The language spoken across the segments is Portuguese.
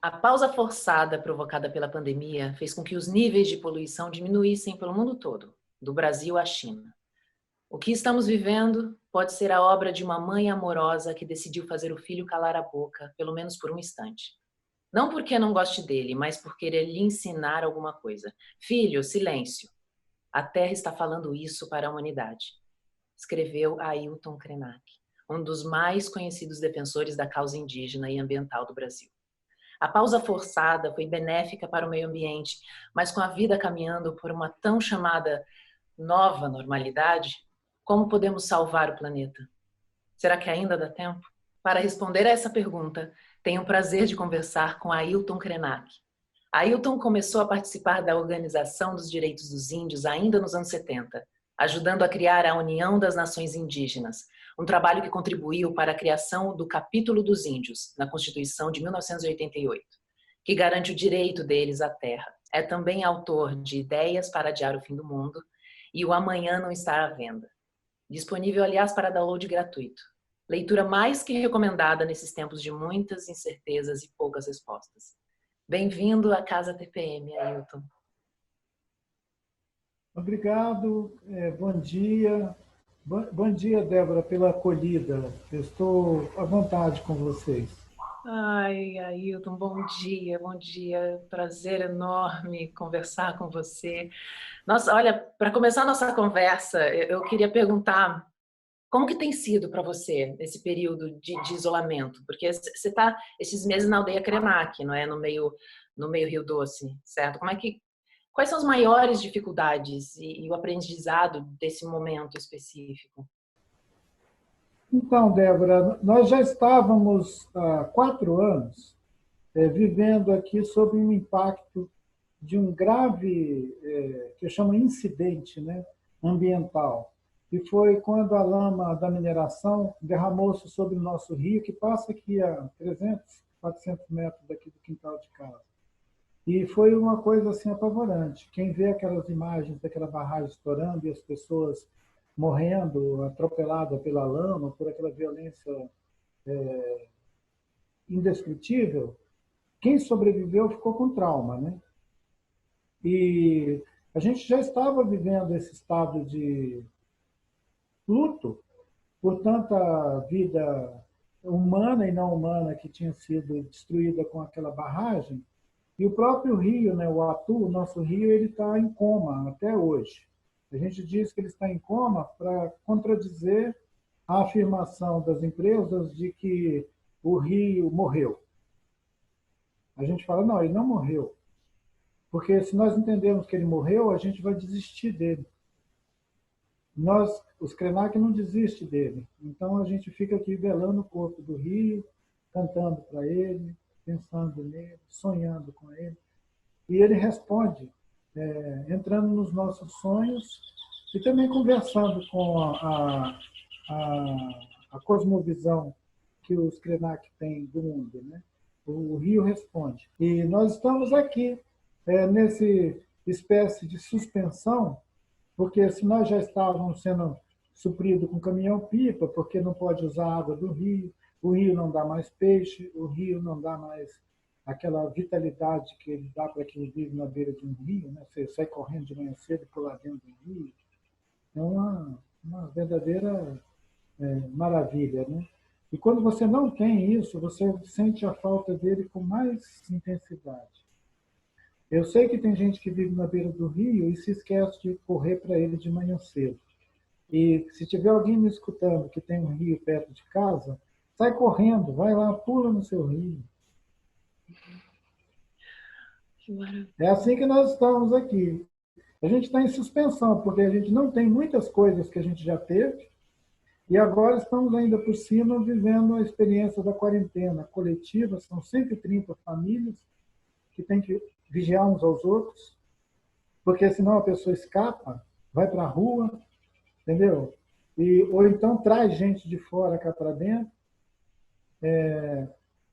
A pausa forçada provocada pela pandemia fez com que os níveis de poluição diminuíssem pelo mundo todo, do Brasil à China. O que estamos vivendo pode ser a obra de uma mãe amorosa que decidiu fazer o filho calar a boca, pelo menos por um instante. Não porque não goste dele, mas por querer lhe ensinar alguma coisa. Filho, silêncio. A Terra está falando isso para a humanidade. Escreveu Ailton Krenak, um dos mais conhecidos defensores da causa indígena e ambiental do Brasil. A pausa forçada foi benéfica para o meio ambiente, mas com a vida caminhando por uma tão chamada nova normalidade, como podemos salvar o planeta? Será que ainda dá tempo? Para responder a essa pergunta, tenho o prazer de conversar com Ailton Krenak. Ailton começou a participar da Organização dos Direitos dos Índios ainda nos anos 70, ajudando a criar a União das Nações Indígenas, um trabalho que contribuiu para a criação do Capítulo dos Índios, na Constituição de 1988, que garante o direito deles à terra. É também autor de Ideias para Adiar o Fim do Mundo e O Amanhã Não Está à Venda, disponível, aliás, para download gratuito. Leitura mais que recomendada nesses tempos de muitas incertezas e poucas respostas. Bem-vindo à Casa TPM, Ailton. Obrigado, bom dia. Bom dia, Débora, pela acolhida. Eu estou à vontade com vocês. Ai, Ailton, bom dia, bom dia. Prazer enorme conversar com você. Nossa, olha, para começar a nossa conversa, eu queria perguntar como que tem sido para você esse período de isolamento? Porque você está esses meses na aldeia Krenak, não é? No meio Rio Doce, certo? Quais são as maiores dificuldades e o aprendizado desse momento específico? Então, Débora, nós já estávamos há 4 anos vivendo aqui sob um impacto de um grave, que eu chamo incidente, né, ambiental. E foi quando a lama da mineração derramou-se sobre o nosso rio, que passa aqui a 300, 400 metros daqui do quintal de casa. E foi uma coisa assim apavorante. Quem vê aquelas imagens daquela barragem estourando e as pessoas morrendo, atropeladas pela lama, por aquela violência indescritível, quem sobreviveu ficou com trauma, né? E a gente já estava vivendo esse estado de luto por tanta vida humana e não humana que tinha sido destruída com aquela barragem. E o próprio rio, né, o Atu, o nosso rio, ele está em coma até hoje. A gente diz que ele está em coma para contradizer a afirmação das empresas de que o rio morreu. A gente fala, não, ele não morreu. Porque se nós entendermos que ele morreu, a gente vai desistir dele. Nós, os Krenak, não desiste dele. Então a gente fica aqui velando o corpo do rio, cantando para ele, pensando nele, sonhando com ele. E ele responde, entrando nos nossos sonhos e também conversando com a cosmovisão que os Krenak têm do mundo, né? O rio responde. E nós estamos aqui, nesse espécie de suspensão, porque se nós já estávamos sendo supridos com caminhão-pipa, porque não pode usar a água do rio, o rio não dá mais peixe, o rio não dá mais aquela vitalidade que ele dá para quem vive na beira de um rio, né? Você sai correndo de manhã cedo por lá dentro do rio. É uma verdadeira maravilha, né? E quando você não tem isso, você sente a falta dele com mais intensidade. Eu sei que tem gente que vive na beira do rio e se esquece de correr para ele de manhã cedo. E se tiver alguém me escutando que tem um rio perto de casa, sai correndo, vai lá, pula no seu rio. É assim que nós estamos aqui. A gente está em suspensão, porque a gente não tem muitas coisas que a gente já teve, e agora estamos ainda por cima vivendo a experiência da quarentena coletiva. São 130 famílias que têm que vigiar uns aos outros, porque senão a pessoa escapa, vai para a rua, entendeu? Ou então traz gente de fora cá para dentro.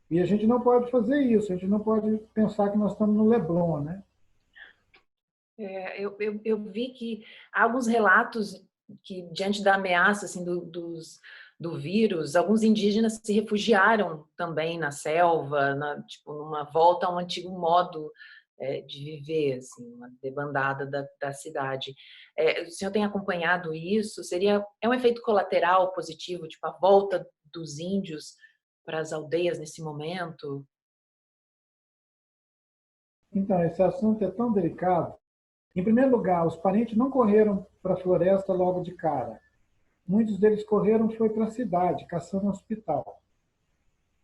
E a gente não pode fazer isso, a gente não pode pensar que nós estamos no Leblon, né? Eu vi que há alguns relatos que diante da ameaça assim, do vírus, alguns indígenas se refugiaram também na selva, tipo, numa volta a um antigo modo de viver, assim, uma debandada da cidade. O senhor tem acompanhado isso? É um efeito colateral positivo, tipo a volta dos índios para as aldeias nesse momento? Então, esse assunto é tão delicado. Em primeiro lugar, os parentes não correram para a floresta logo de cara. Muitos deles correram foi para a cidade, caçando um hospital,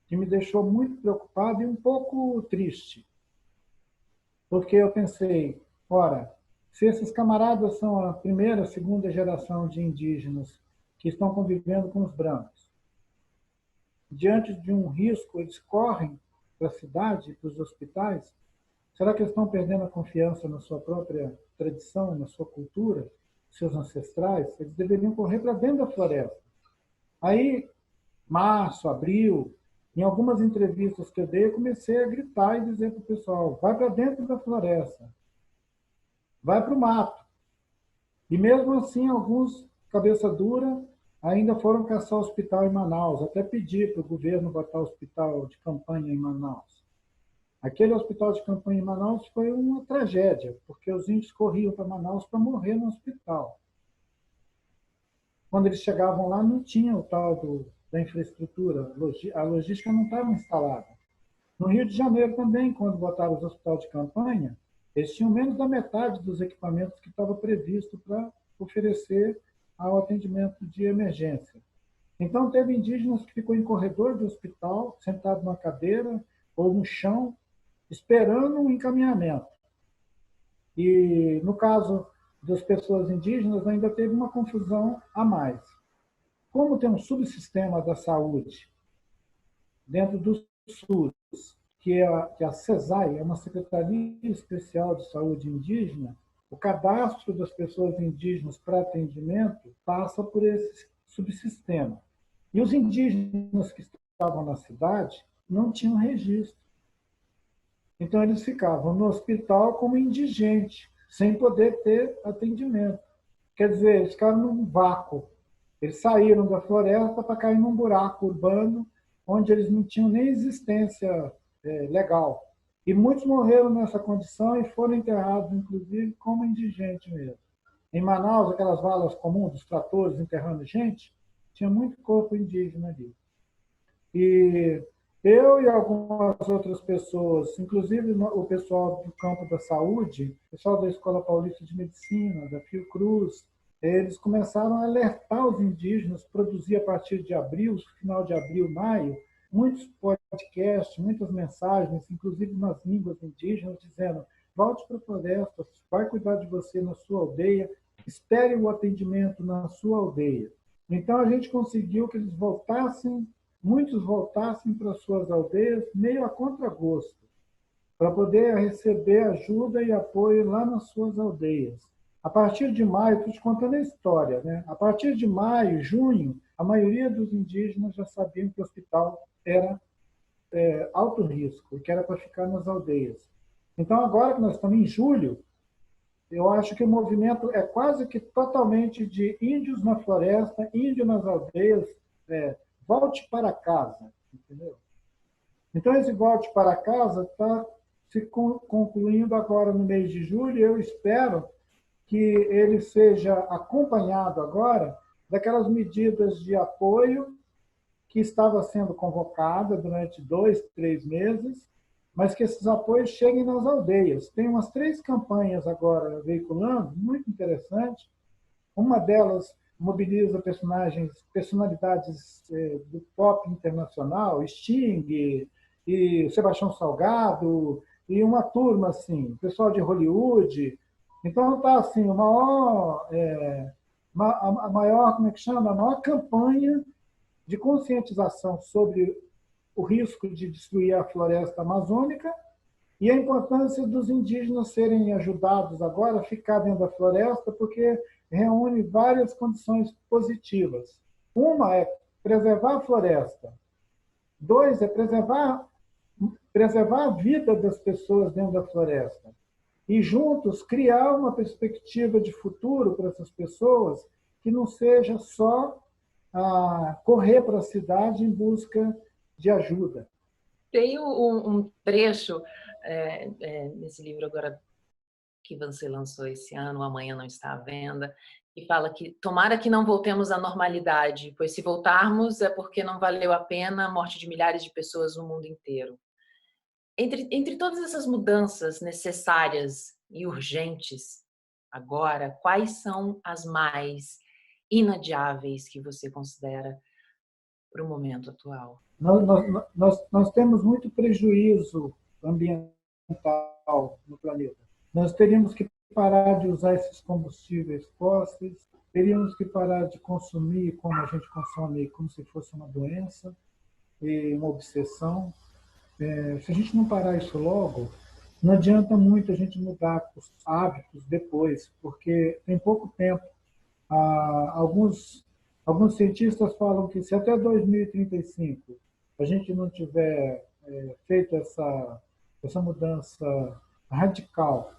que me deixou muito preocupado e um pouco triste, porque eu pensei, ora, se esses camaradas são a primeira, segunda geração de indígenas que estão convivendo com os brancos, diante de um risco, eles correm para a cidade, para os hospitais, será que eles estão perdendo a confiança na sua própria tradição, na sua cultura, seus ancestrais? Eles deveriam correr para dentro da floresta. Aí, março, abril, em algumas entrevistas que eu dei, eu comecei a gritar e dizer para o pessoal, vai para dentro da floresta, vai para o mato. E mesmo assim, alguns, cabeça dura, ainda foram caçar hospital em Manaus, até pedir para o governo botar hospital de campanha em Manaus. Aquele hospital de campanha em Manaus foi uma tragédia, porque os índios corriam para Manaus para morrer no hospital. Quando eles chegavam lá, não tinha o tal da infraestrutura, a logística não estava instalada. No Rio de Janeiro também, quando botaram os hospitais de campanha, eles tinham menos da metade dos equipamentos que estava previsto para oferecer ao atendimento de emergência. Então, teve indígenas que ficou em corredor de hospital, sentado numa cadeira ou no chão, esperando um encaminhamento. E, no caso das pessoas indígenas, ainda teve uma confusão a mais. Como tem um subsistema da saúde dentro do SUS, que é a CESAI, é uma Secretaria Especial de Saúde Indígena, o cadastro das pessoas indígenas para atendimento passa por esse subsistema. E os indígenas que estavam na cidade não tinham registro. Então, eles ficavam no hospital como indigente, sem poder ter atendimento. Quer dizer, eles ficaram num vácuo. Eles saíram da floresta para cair num buraco urbano, onde eles não tinham nem existência legal. E muitos morreram nessa condição e foram enterrados, inclusive, como indigente mesmo. Em Manaus, aquelas valas comuns dos tratores enterrando gente, tinha muito corpo indígena ali. E eu e algumas outras pessoas, inclusive o pessoal do campo da saúde, o pessoal da Escola Paulista de Medicina, da Fiocruz, eles começaram a alertar os indígenas, produzir a partir de abril, final de abril, maio, muitos podcasts, muitas mensagens, inclusive nas línguas indígenas, dizendo: volte para a floresta, vai cuidar de você na sua aldeia, espere o atendimento na sua aldeia. Então a gente conseguiu que eles voltassem, muitos voltassem para suas aldeias meio a contragosto, para poder receber ajuda e apoio lá nas suas aldeias. A partir de maio, estou te contando a história, né? A partir de maio, junho, a maioria dos indígenas já sabiam que o hospital era alto risco, que era para ficar nas aldeias. Então, agora que nós estamos em julho, eu acho que o movimento é quase que totalmente de índios na floresta, índio nas aldeias, volte para casa, entendeu? Então, esse volte para casa está se concluindo agora no mês de julho, e eu espero que ele seja acompanhado agora daquelas medidas de apoio que estava sendo convocada durante 2, 3 meses, mas que esses apoios cheguem nas aldeias. Tem umas 3 campanhas agora veiculando, muito interessante. Uma delas mobiliza personalidades do pop internacional, Sting e Sebastião Salgado, e uma turma assim, pessoal de Hollywood. Então está assim, a maior, como é que chama? A maior campanha de conscientização sobre o risco de destruir a floresta amazônica e a importância dos indígenas serem ajudados agora a ficar dentro da floresta, porque reúne várias condições positivas. Uma é preservar a floresta. 2 é preservar a vida das pessoas dentro da floresta. E juntos criar uma perspectiva de futuro para essas pessoas que não seja só correr para a cidade em busca de ajuda. Tem um trecho nesse livro agora que você lançou esse ano, Amanhã Não Está à Venda, que fala que tomara que não voltemos à normalidade, pois se voltarmos é porque não valeu a pena a morte de milhares de pessoas no mundo inteiro. Entre todas essas mudanças necessárias e urgentes, agora, quais são as mais inadiáveis que você considera para o momento atual? Nós temos muito prejuízo ambiental no planeta. Nós teríamos que parar de usar esses combustíveis fósseis, teríamos que parar de consumir como a gente consome, como se fosse uma doença e uma obsessão. Se a gente não parar isso logo, não adianta muito a gente mudar os hábitos depois, porque tem pouco tempo. Alguns cientistas falam que se até 2035 a gente não tiver feito essa mudança radical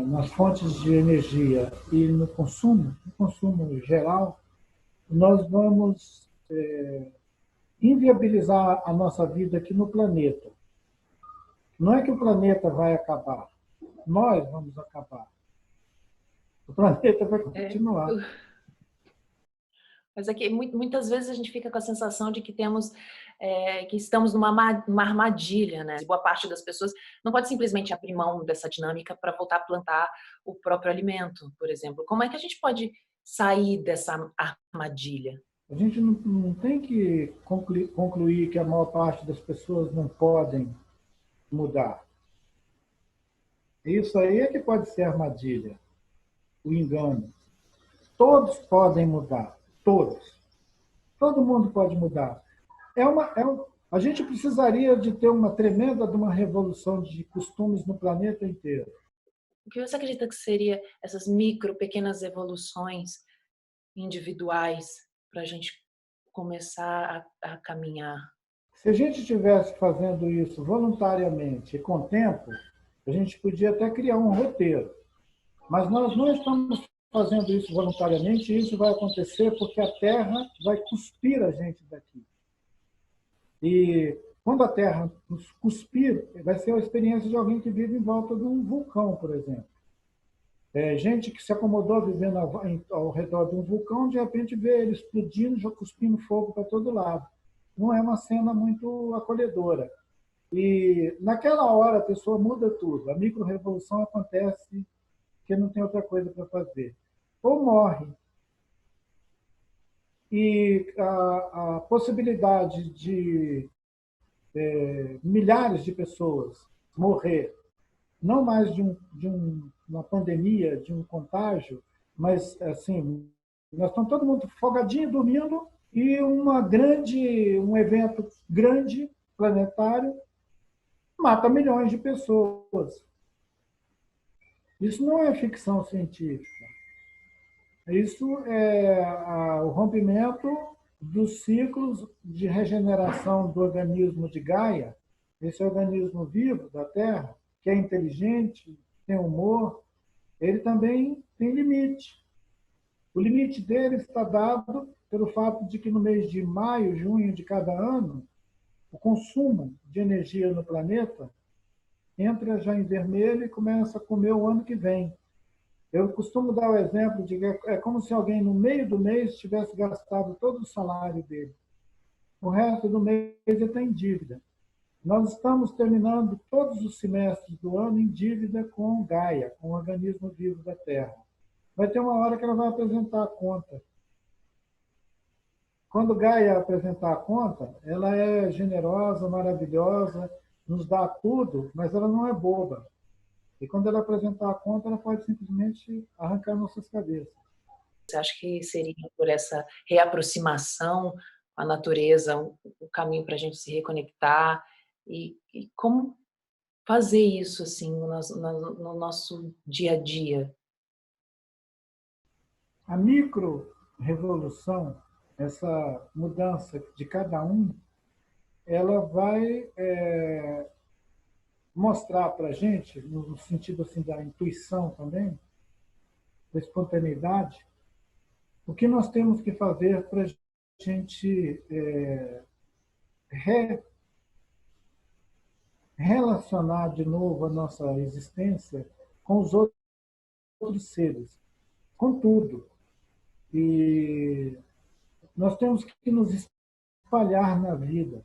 nas fontes de energia e no consumo geral, nós vamos inviabilizar a nossa vida aqui no planeta. Não é que o planeta vai acabar, nós vamos acabar. O planeta vai continuar. Mas aqui muitas vezes a gente fica com a sensação de que que estamos numa armadilha, né? Boa parte das pessoas não pode simplesmente abrir mão dessa dinâmica para voltar a plantar o próprio alimento, por exemplo. Como é que a gente pode sair dessa armadilha? A gente não tem que concluir que a maior parte das pessoas não podem mudar. Isso aí é que pode ser armadilha, o engano. Todos podem mudar, todos. Todo mundo pode mudar. A gente precisaria de ter uma tremenda de uma revolução de costumes no planeta inteiro. O que você acredita que seria essas pequenas evoluções individuais para a gente começar a caminhar? Se a gente estivesse fazendo isso voluntariamente e com tempo, a gente podia até criar um roteiro. Mas nós não estamos fazendo isso voluntariamente e isso vai acontecer porque a Terra vai cuspir a gente daqui. E quando a Terra nos cuspir, vai ser a experiência de alguém que vive em volta de um vulcão, por exemplo. Gente que se acomodou vivendo ao redor de um vulcão, de repente vê ele explodindo, já cuspindo fogo para todo lado. Não é uma cena muito acolhedora. E naquela hora a pessoa muda tudo. A micro-revolução acontece porque não tem outra coisa para fazer. Ou morre. E a possibilidade de milhares de pessoas morrer, não mais uma pandemia, de um contágio, mas assim, nós estamos todo mundo folgadinho, dormindo, e um evento grande, planetário, mata milhões de pessoas. Isso não é ficção científica. Isso é o rompimento dos ciclos de regeneração do organismo de Gaia, esse organismo vivo da Terra, que é inteligente, tem humor, ele também tem limite. O limite dele está dado pelo fato de que no mês de maio, junho de cada ano, o consumo de energia no planeta entra já em vermelho e começa a comer o ano que vem. Eu costumo dar o exemplo de que é como se alguém no meio do mês tivesse gastado todo o salário dele. O resto do mês ele está em dívida. Nós estamos terminando todos os semestres do ano em dívida com Gaia, com o organismo vivo da Terra. Vai ter uma hora que ela vai apresentar a conta. Quando Gaia apresentar a conta, ela é generosa, maravilhosa, nos dá tudo, mas ela não é boba. E quando ela apresentar a conta, ela pode simplesmente arrancar nossas cabeças. Você acha que seria por essa reaproximação com a natureza o caminho para a gente se reconectar? E como fazer isso assim no nosso dia a dia? A micro-revolução, essa mudança de cada um, ela vai mostrar para a gente, no sentido assim, da intuição também, da espontaneidade, o que nós temos que fazer para a gente relacionar de novo a nossa existência com os outros seres, com tudo. E nós temos que nos espalhar na vida.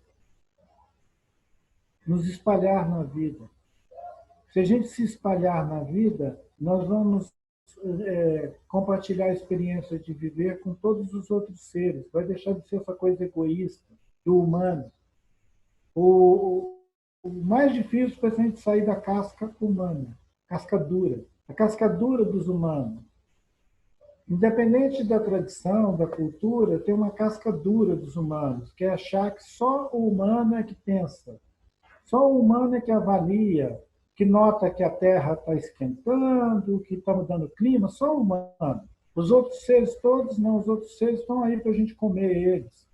Nos espalhar na vida. Se a gente se espalhar na vida, nós vamos compartilhar a experiência de viver com todos os outros seres. Vai deixar de ser essa coisa egoísta, do humano. O mais difícil é a gente sair da casca humana, casca dura. A casca dura dos humanos. Independente da tradição, da cultura, tem uma casca dura dos humanos, que é achar que só o humano é que pensa. Só o humano é que avalia, que nota que a Terra está esquentando, que está mudando o clima, só o humano. Os outros seres todos, não, os outros seres estão aí para a gente comer eles,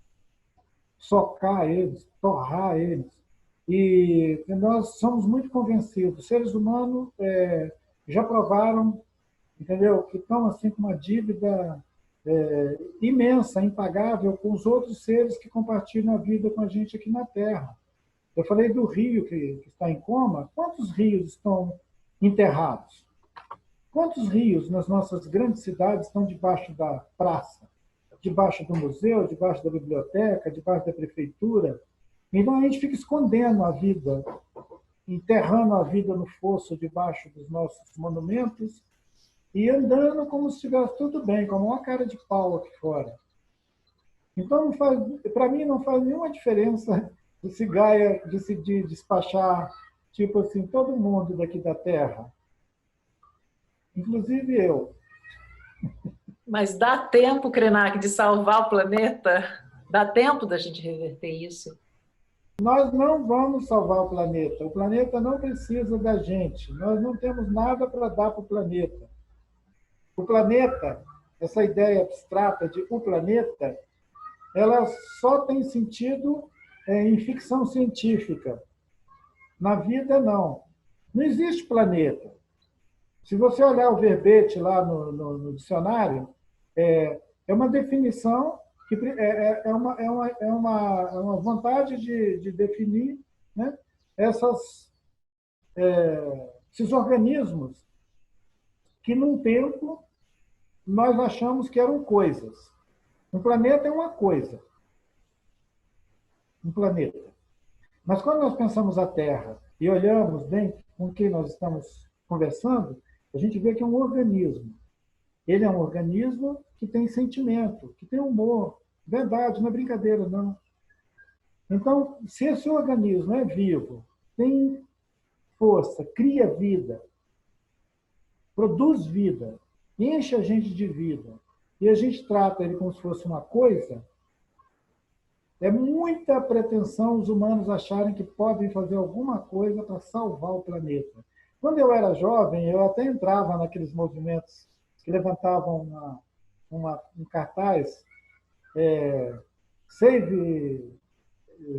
socar eles, torrar eles. E nós somos muito convencidos. Os seres humanos já provaram, entendeu, que estão assim com uma dívida imensa, impagável, com os outros seres que compartilham a vida com a gente aqui na Terra. Eu falei do rio que está em coma. Quantos rios estão enterrados? Quantos rios nas nossas grandes cidades estão debaixo da praça, debaixo do museu, debaixo da biblioteca, debaixo da prefeitura? Então a gente fica escondendo a vida, enterrando a vida no fosso debaixo dos nossos monumentos e andando como se estivesse tudo bem, com a maior cara de pau aqui fora. Então, para mim, não faz nenhuma diferença se Gaia decidir despachar, tipo assim, todo mundo daqui da Terra, inclusive eu. Mas dá tempo, Krenak, de salvar o planeta? Dá tempo da gente reverter isso? Nós não vamos salvar o planeta. O planeta não precisa da gente. Nós não temos nada para dar para o planeta. O planeta, essa ideia abstrata de o planeta, ela só tem sentido em ficção científica. Na vida, não. Não existe planeta. Se você olhar o verbete lá no dicionário, é uma definição, que é uma vontade de definir, né, esses organismos que, num tempo, nós achamos que eram coisas. Um planeta é uma coisa. Um planeta. Mas quando nós pensamos a Terra e olhamos bem com quem nós estamos conversando, a gente vê que é um organismo. Ele é um organismo que tem sentimento, que tem humor. Verdade, não é brincadeira, não. Então, se esse organismo é vivo, tem força, cria vida, produz vida, enche a gente de vida, e a gente trata ele como se fosse uma coisa, é muita pretensão os humanos acharem que podem fazer alguma coisa para salvar o planeta. Quando eu era jovem, eu até entrava naqueles movimentos que levantavam um cartaz, Save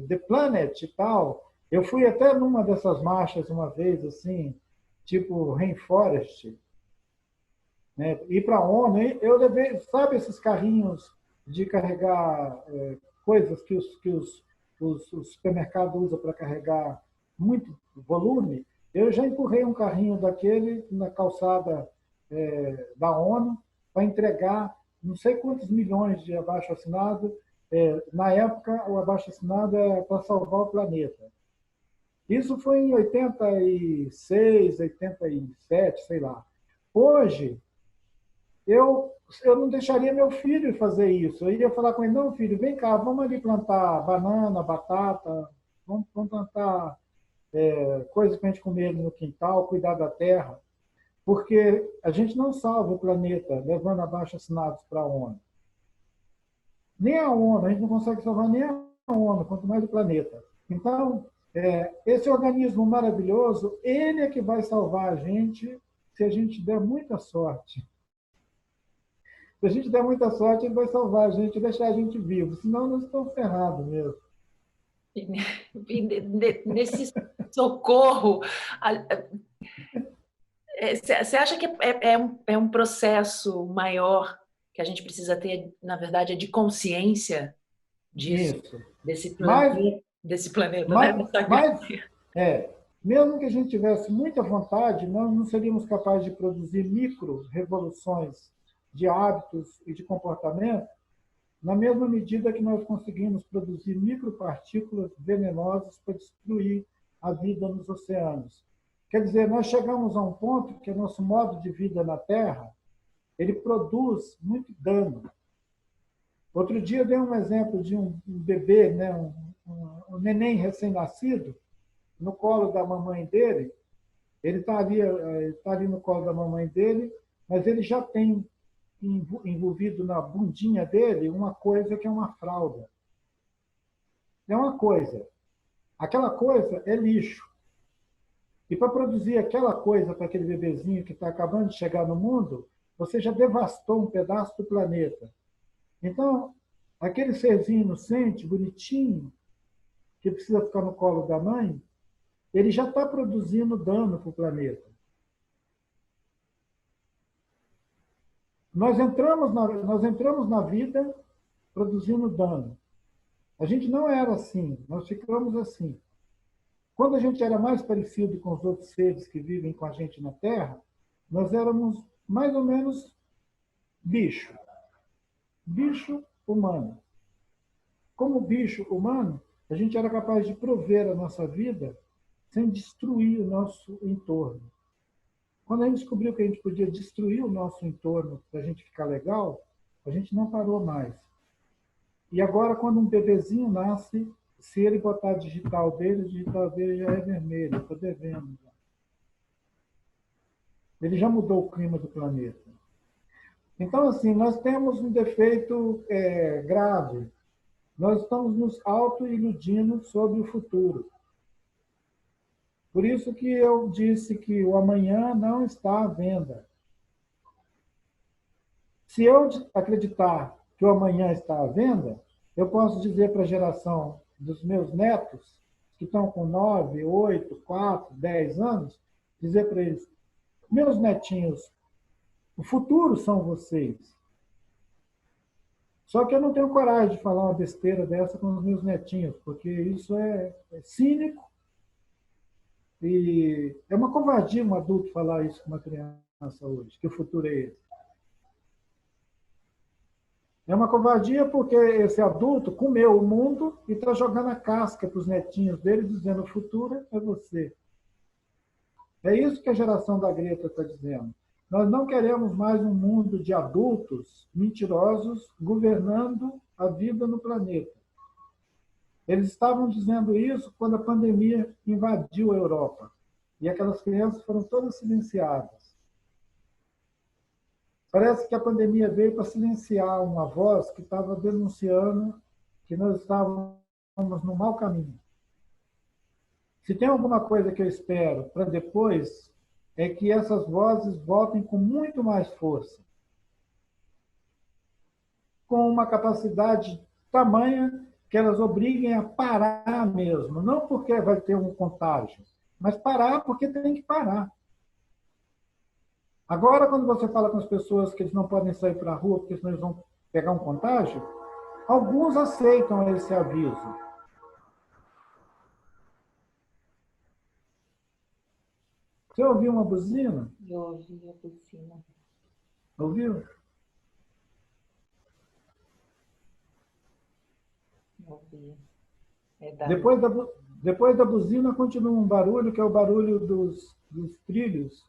the Planet e tal. Eu fui até numa dessas marchas uma vez, assim, tipo Rainforest, né? Ir para a ONU. Eu levei, sabe esses carrinhos de carregar coisas que os supermercados usam para carregar muito volume? Eu já empurrei um carrinho daquele na calçada da ONU para entregar não sei quantos milhões de abaixo-assinado. Na época, o abaixo-assinado é para salvar o planeta. Isso foi em 86, 87, sei lá. Hoje, eu não deixaria meu filho fazer isso. Eu iria falar com ele: não, filho, vem cá, vamos ali plantar banana, batata, vamos plantar coisas para a gente comer ali no quintal, cuidar da terra. Porque a gente não salva o planeta levando abaixo-assinados para a ONU. Nem a ONU, a gente não consegue salvar nem a ONU, quanto mais o planeta. Então, esse organismo maravilhoso, ele é que vai salvar a gente se a gente der muita sorte. Se a gente der muita sorte, ele vai salvar a gente e deixar a gente vivo. Senão, nós estamos ferrados mesmo. Nesse socorro, você acha que é um processo maior que a gente precisa ter, na verdade, é de consciência disso, Isso. desse planeta, né? Mas, Dessa mas gaia. mesmo que a gente tivesse muita vontade, nós não seríamos capazes de produzir micro-revoluções de hábitos e de comportamento na mesma medida que nós conseguimos produzir micropartículas venenosas para destruir a vida nos oceanos. Quer dizer, nós chegamos a um ponto que o nosso modo de vida na Terra, ele produz muito dano. Outro dia eu dei um exemplo de um bebê, né, um neném recém-nascido, no colo da mamãe dele. Ele tá ali no colo da mamãe dele, mas ele já tem envolvido na bundinha dele uma coisa que é uma fralda. É uma coisa. Aquela coisa é lixo. E para produzir aquela coisa para aquele bebezinho que está acabando de chegar no mundo, você já devastou um pedaço do planeta. Então, aquele serzinho inocente, bonitinho, que precisa ficar no colo da mãe, ele já está produzindo dano para o planeta. Nós entramos na vida produzindo dano. A gente não era assim, nós ficamos assim. Quando a gente era mais parecido com os outros seres que vivem com a gente na Terra, nós éramos mais ou menos bicho. Bicho humano. Como bicho humano, a gente era capaz de prover a nossa vida sem destruir o nosso entorno. Quando a gente descobriu que a gente podia destruir o nosso entorno para a gente ficar legal, a gente não parou mais. E agora, quando um bebezinho nasce, se ele botar o digital dele já é vermelho, estou devendo. Ele já mudou o clima do planeta. Então, assim, nós temos um defeito grave. Nós estamos nos auto-iludindo sobre o futuro. Por isso que eu disse que o amanhã não está à venda. Se eu acreditar que o amanhã está à venda, eu posso dizer para a geração dos meus netos, que estão com 9, 8, 4, 10 anos, dizer para eles, meus netinhos, o futuro são vocês. Só que eu não tenho coragem de falar uma besteira dessa com os meus netinhos, porque isso é cínico e é uma covardia um adulto falar isso com uma criança hoje, que o futuro é esse. É uma covardia porque esse adulto comeu o mundo e está jogando a casca para os netinhos dele, dizendo o futuro é você. É isso que a geração da Greta está dizendo. Nós não queremos mais um mundo de adultos mentirosos governando a vida no planeta. Eles estavam dizendo isso quando a pandemia invadiu a Europa. E aquelas crianças foram todas silenciadas. Parece que a pandemia veio para silenciar uma voz que estava denunciando que nós estávamos no mau caminho. Se tem alguma coisa que eu espero para depois, é que essas vozes voltem com muito mais força, com uma capacidade tamanha que elas obriguem a parar mesmo, não porque vai ter um contágio, mas parar porque tem que parar. Agora, quando você fala com as pessoas que eles não podem sair para a rua porque senão eles vão pegar um contágio, alguns aceitam esse aviso. Você ouviu uma buzina? Eu ouvi a buzina. Ouviu? Ouvi. Depois da buzina continua um barulho, que é o barulho dos trilhos.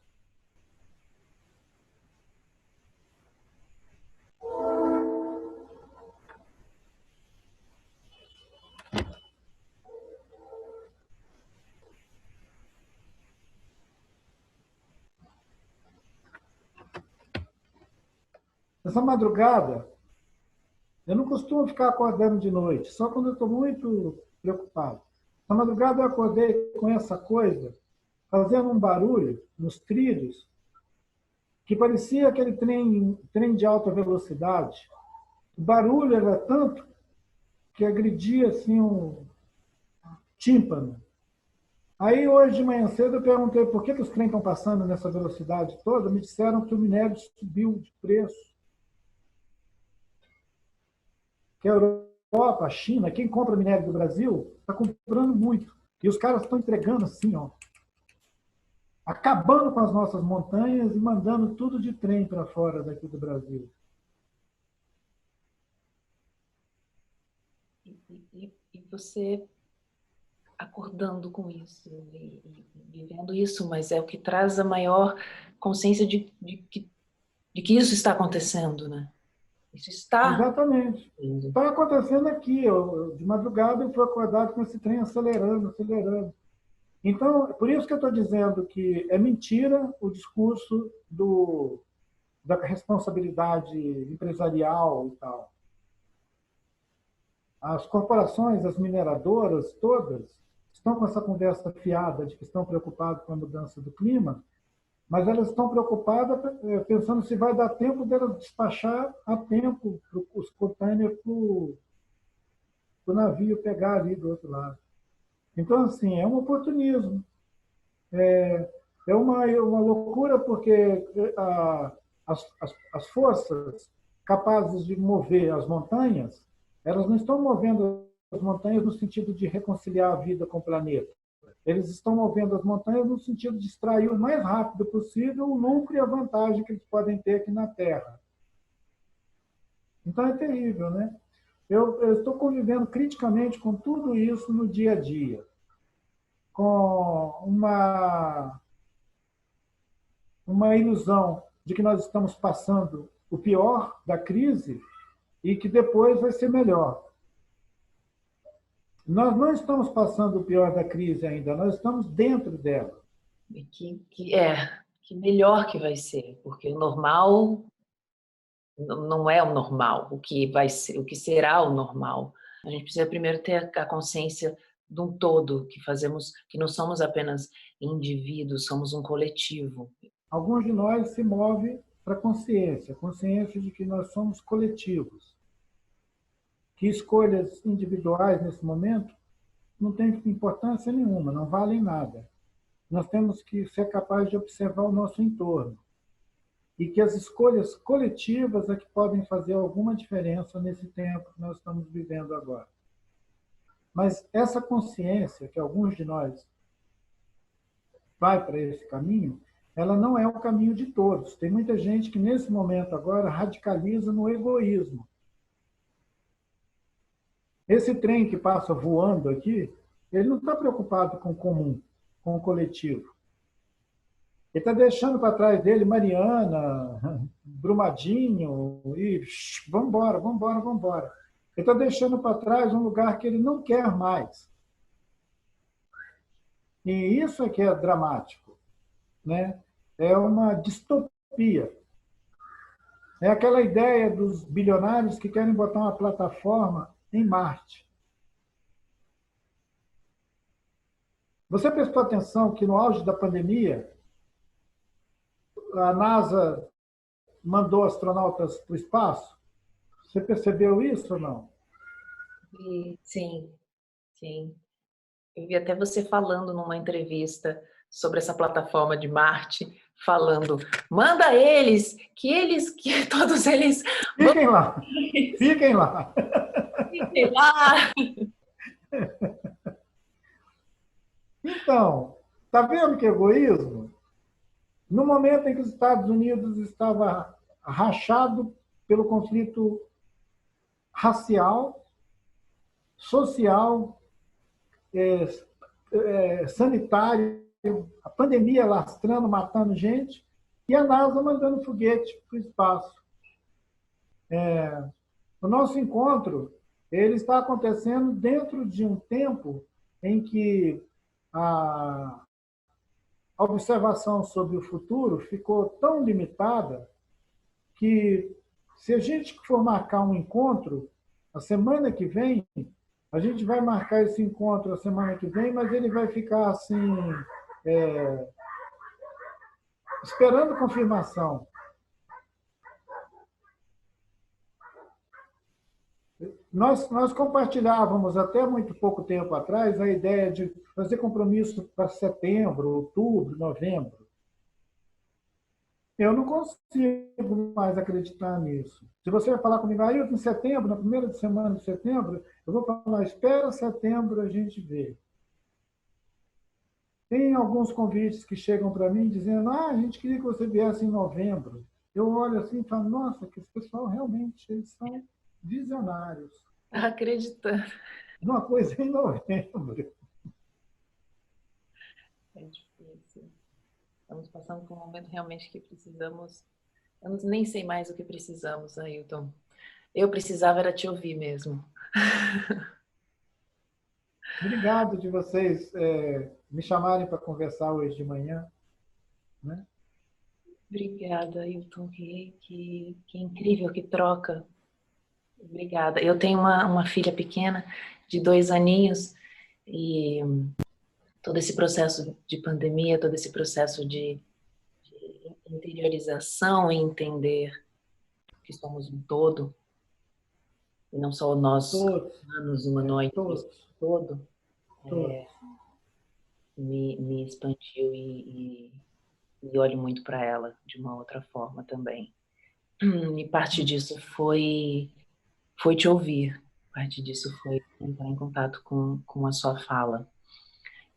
Essa madrugada, eu não costumo ficar acordando de noite, só quando eu estou muito preocupado. Na madrugada eu acordei com essa coisa, fazendo um barulho nos trilhos, que parecia aquele trem de alta velocidade. O barulho era tanto que agredia assim um tímpano. Aí hoje de manhã cedo eu perguntei por que os trens estão passando nessa velocidade toda, me disseram que o minério subiu de preço. que a Europa, a China, quem compra minério do Brasil, está comprando muito. E os caras estão entregando assim, ó, acabando com as nossas montanhas e mandando tudo de trem para fora daqui do Brasil. E você acordando com isso e vivendo isso, mas é o que traz a maior consciência de que isso está acontecendo, né? Isso está Exatamente. indo. Está acontecendo aqui. De madrugada eu fui acordado com esse trem acelerando, acelerando. Então, por isso que eu estou dizendo que é mentira o discurso da responsabilidade empresarial e tal. As corporações, as mineradoras, todas, estão com essa conversa fiada de que estão preocupadas com a mudança do clima, mas elas estão preocupadas pensando se vai dar tempo delas despachar a tempo os containers para o navio pegar ali do outro lado. Então, assim, é um oportunismo. É uma loucura porque as forças capazes de mover as montanhas, elas não estão movendo as montanhas no sentido de reconciliar a vida com o planeta. Eles estão movendo as montanhas no sentido de extrair o mais rápido possível o lucro e a vantagem que eles podem ter aqui na Terra. Então é terrível, né? Eu estou convivendo criticamente com tudo isso no dia a dia, com uma ilusão de que nós estamos passando o pior da crise e que depois vai ser melhor. Nós não estamos passando o pior da crise ainda, nós estamos dentro dela. E que melhor que vai ser, porque o normal não é o normal, o que vai ser, o que será o normal. A gente precisa primeiro ter a consciência de um todo, que fazemos, que não somos apenas indivíduos, somos um coletivo. Alguns de nós se movem para a consciência de que nós somos coletivos, que escolhas individuais nesse momento não têm importância nenhuma, não valem nada. Nós temos que ser capazes de observar o nosso entorno e que as escolhas coletivas é que podem fazer alguma diferença nesse tempo que nós estamos vivendo agora. Mas essa consciência que alguns de nós vai para esse caminho, ela não é o caminho de todos. Tem muita gente que nesse momento agora radicaliza no egoísmo. Esse trem que passa voando aqui, ele não está preocupado com o comum, com o coletivo. Ele está deixando para trás dele Mariana, Brumadinho e vamos embora, vamos embora, vamos embora. Ele está deixando para trás um lugar que ele não quer mais. E isso é que é dramático, né? É uma distopia. É aquela ideia dos bilionários que querem botar uma plataforma em Marte. Você prestou atenção que no auge da pandemia, a NASA mandou astronautas para o espaço? Você percebeu isso ou não? Sim, sim. Eu vi até você falando numa entrevista sobre essa plataforma de Marte, falando, manda que todos eles fiquem lá, fiquem lá. Fiquem lá. Então, está vendo que egoísmo? No momento em que os Estados Unidos estava rachado pelo conflito racial, social, sanitário, a pandemia lastrando, matando gente, e a NASA mandando foguete para o espaço. O nosso encontro ele está acontecendo dentro de um tempo em que a observação sobre o futuro ficou tão limitada que, se a gente for marcar um encontro, a semana que vem, a gente vai marcar esse encontro a semana que vem, mas ele vai ficar assim, esperando confirmação. Nós compartilhávamos até muito pouco tempo atrás a ideia de fazer compromisso para setembro, outubro, novembro. Eu não consigo mais acreditar nisso. Se você vai falar comigo, aí em setembro, na primeira semana de setembro, eu vou falar, espera setembro, a gente vê. Tem alguns convites que chegam para mim dizendo, a gente queria que você viesse em novembro. Eu olho assim e falo, nossa, que esse pessoal realmente eles são visionários. Acreditando. Uma coisa em novembro. É difícil. Estamos passando por um momento realmente que precisamos. Eu nem sei mais o que precisamos, Ailton. Eu precisava era te ouvir mesmo. Obrigado de vocês me chamarem para conversar hoje de manhã. Né? Obrigada, Ailton. Que incrível, que troca. Obrigada. Eu tenho uma filha pequena, de 2 aninhos, e todo esse processo de pandemia, todo esse processo de interiorização e entender que somos um todo, e não só nós, Todos, humanos, humanoides, mas todos, todo, todos. me expandiu e olho muito para ela de uma outra forma também. E parte disso foi te ouvir, parte disso foi entrar em contato com a sua fala.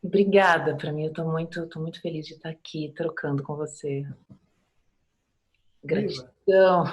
Obrigada, para mim eu tô muito feliz de estar aqui trocando com você. Viva! Gratidão.